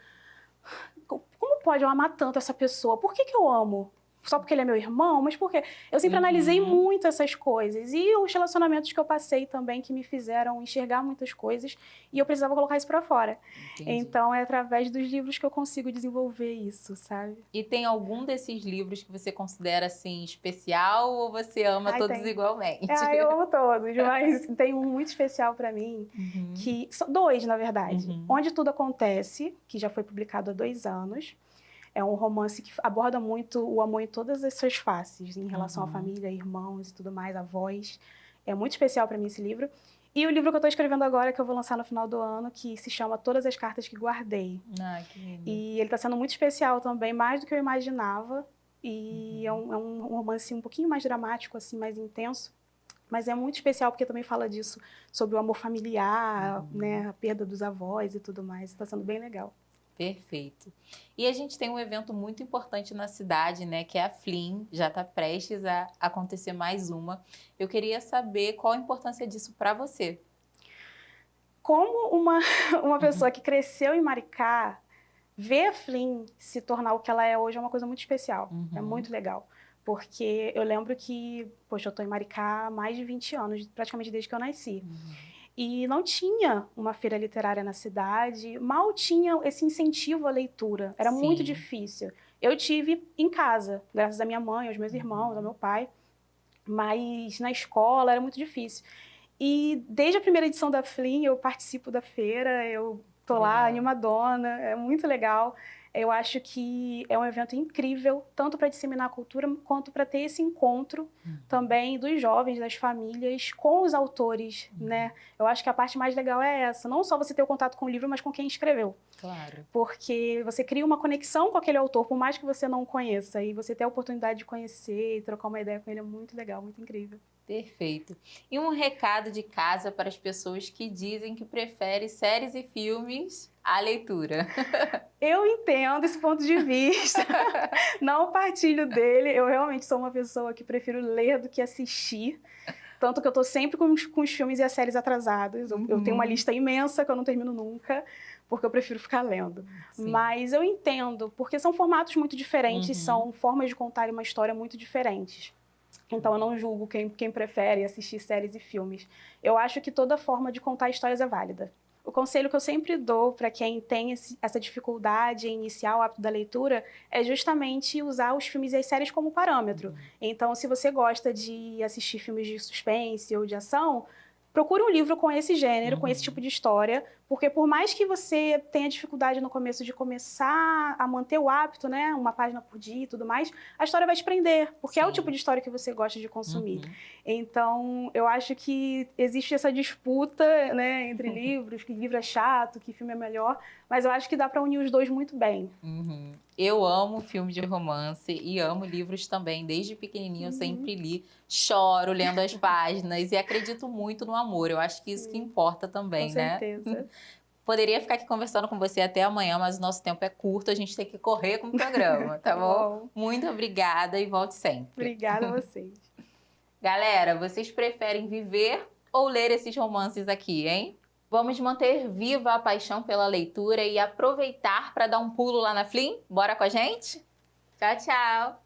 como pode eu amar tanto essa pessoa? Por que eu amo? Só porque ele é meu irmão? Mas por quê? Eu sempre analisei muito essas coisas. E os relacionamentos que eu passei também, que me fizeram enxergar muitas coisas, e eu precisava colocar isso pra fora. Entendi. Então, é através dos livros que eu consigo desenvolver isso, sabe? E tem algum desses livros que você considera, assim, especial ou você ama todos igualmente? Eu amo todos, mas tem um muito especial pra mim, que são dois, na verdade. Onde Tudo Acontece, que já foi publicado há 2 anos. É um romance que aborda muito o amor em todas as suas faces, em relação à família, irmãos e tudo mais, avós. É muito especial para mim esse livro. E o livro que eu estou escrevendo agora, que eu vou lançar no final do ano, que se chama Todas as Cartas que Guardei. Que lindo. E ele está sendo muito especial também, mais do que eu imaginava. E é um romance um pouquinho mais dramático, assim, mais intenso. Mas é muito especial porque também fala disso, sobre o amor familiar, né, a perda dos avós e tudo mais. Está sendo bem legal. Perfeito. E a gente tem um evento muito importante na cidade, né, que é a Flim, já está prestes a acontecer mais uma. Eu queria saber qual a importância disso para você. Como uma pessoa que cresceu em Maricá, ver a Flim se tornar o que ela é hoje é uma coisa muito especial. É muito legal. Porque eu lembro que, poxa, eu estou em Maricá há mais de 20 anos, praticamente desde que eu nasci. E não tinha uma feira literária na cidade, mal tinha esse incentivo à leitura, era muito difícil. Eu tive em casa, graças à minha mãe, aos meus irmãos, ao meu pai, mas na escola era muito difícil. E desde a primeira edição da Flim, eu participo da feira, eu tô lá animadona, é muito legal. Eu acho que é um evento incrível, tanto para disseminar a cultura, quanto para ter esse encontro também dos jovens, das famílias, com os autores, né? Eu acho que a parte mais legal é essa, não só você ter o contato com o livro, mas com quem escreveu. Claro. Porque você cria uma conexão com aquele autor, por mais que você não conheça, e você ter a oportunidade de conhecer e trocar uma ideia com ele é muito legal, muito incrível. Perfeito. E um recado de casa para as pessoas que dizem que preferem séries e filmes à leitura. Eu entendo esse ponto de vista, não partilho dele. Eu realmente sou uma pessoa que prefiro ler do que assistir. Tanto que eu tô sempre com os filmes e as séries atrasados. Eu tenho uma lista imensa que eu não termino nunca, porque eu prefiro ficar lendo. Mas eu entendo, porque são formatos muito diferentes, são formas de contar uma história muito diferentes. Então, eu não julgo quem prefere assistir séries e filmes. Eu acho que toda forma de contar histórias é válida. O conselho que eu sempre dou para quem tem essa dificuldade em iniciar o hábito da leitura é justamente usar os filmes e as séries como parâmetro. Então, se você gosta de assistir filmes de suspense ou de ação, procure um livro com esse gênero, com esse tipo de história, porque por mais que você tenha dificuldade no começo de começar a manter o hábito, né, uma página por dia e tudo mais, a história vai te prender, porque é o tipo de história que você gosta de consumir. Então, eu acho que existe essa disputa, né, entre livros, que livro é chato, que filme é melhor, mas eu acho que dá para unir os dois muito bem. Eu amo filme de romance e amo livros também. Desde pequenininho eu sempre li, choro lendo as páginas e acredito muito no amor. Eu acho que isso que importa também, Com né? certeza. Poderia ficar aqui conversando com você até amanhã, mas o nosso tempo é curto, a gente tem que correr com o programa, tá bom? Muito obrigada e volte sempre. Obrigada a vocês. Galera, vocês preferem viver ou ler esses romances aqui, hein? Vamos manter viva a paixão pela leitura e aproveitar para dar um pulo lá na Flim? Bora com a gente? Tchau, tchau!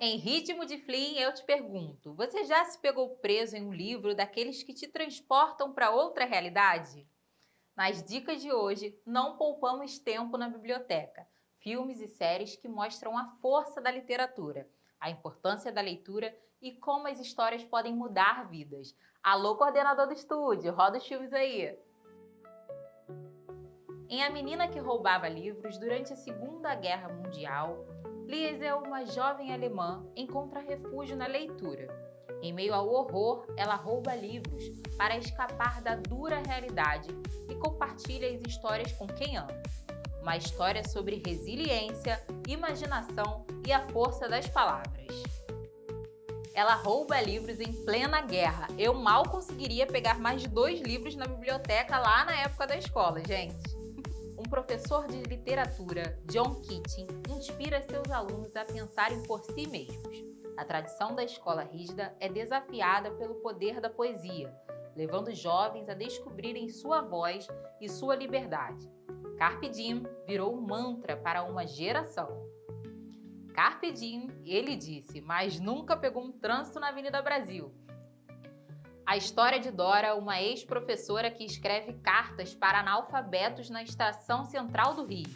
Em ritmo de Flim, eu te pergunto, você já se pegou preso em um livro daqueles que te transportam para outra realidade? Nas dicas de hoje, não poupamos tempo na biblioteca. Filmes e séries que mostram a força da literatura, a importância da leitura e como as histórias podem mudar vidas. Alô, coordenador do estúdio, roda os filmes aí! Em A Menina que Roubava Livros, durante a Segunda Guerra Mundial, Liesel, uma jovem alemã, encontra refúgio na leitura. Em meio ao horror, ela rouba livros para escapar da dura realidade e compartilha as histórias com quem ama. Uma história sobre resiliência, imaginação e a força das palavras. Ela rouba livros em plena guerra. Eu mal conseguiria pegar mais de 2 livros na biblioteca lá na época da escola, gente. Um professor de literatura, John Keating, inspira seus alunos a pensarem por si mesmos. A tradição da escola rígida é desafiada pelo poder da poesia, levando jovens a descobrirem sua voz e sua liberdade. Carpe Diem virou um mantra para uma geração. Carpe Diem, ele disse, mas nunca pegou um trânsito na Avenida Brasil. A história de Dora, uma ex-professora que escreve cartas para analfabetos na Estação Central do Rio.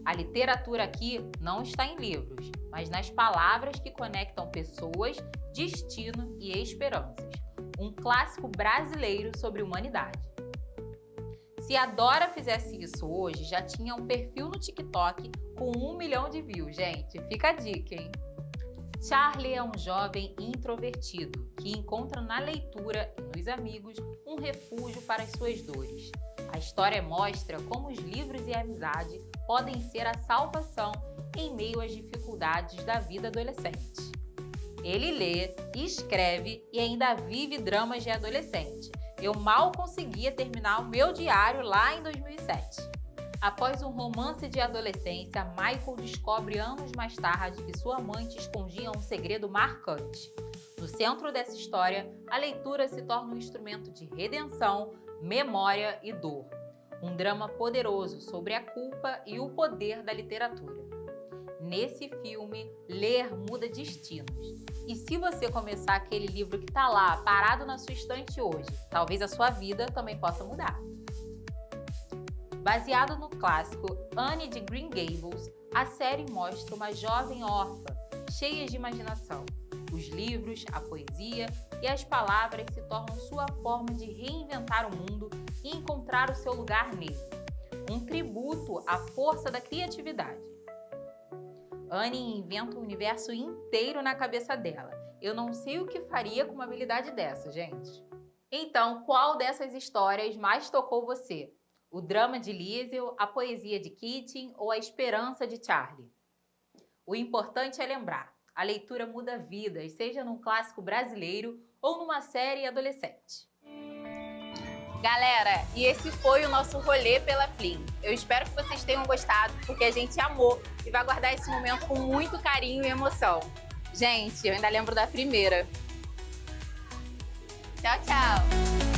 A literatura aqui não está em livros, mas nas palavras que conectam pessoas, destino e esperanças. Um clássico brasileiro sobre humanidade. Se a Dora fizesse isso hoje, já tinha um perfil no TikTok com 1 milhão de views, gente. Fica a dica, hein? Charlie é um jovem introvertido que encontra na leitura e nos amigos um refúgio para as suas dores. A história mostra como os livros e a amizade podem ser a salvação em meio às dificuldades da vida adolescente. Ele lê, escreve e ainda vive dramas de adolescente. Eu mal conseguia terminar o meu diário lá em 2007. Após um romance de adolescência, Michael descobre anos mais tarde que sua amante escondia um segredo marcante. No centro dessa história, a leitura se torna um instrumento de redenção, memória e dor. Um drama poderoso sobre a culpa e o poder da literatura. Nesse filme, ler muda destinos. E se você começar aquele livro que está lá, parado na sua estante hoje, talvez a sua vida também possa mudar. Baseado no clássico Anne de Green Gables, a série mostra uma jovem órfã, cheia de imaginação. Os livros, a poesia e as palavras se tornam sua forma de reinventar o mundo e encontrar o seu lugar nele. Um tributo à força da criatividade. Anne inventa um universo inteiro na cabeça dela. Eu não sei o que faria com uma habilidade dessa, gente. Então, qual dessas histórias mais tocou você? O drama de Liesel, a poesia de Keating ou a esperança de Charlie? O importante é lembrar, a leitura muda vidas, seja num clássico brasileiro ou numa série adolescente. Galera, e esse foi o nosso rolê pela Flim. Eu espero que vocês tenham gostado, porque a gente amou e vai guardar esse momento com muito carinho e emoção. Gente, eu ainda lembro da primeira. Tchau, tchau!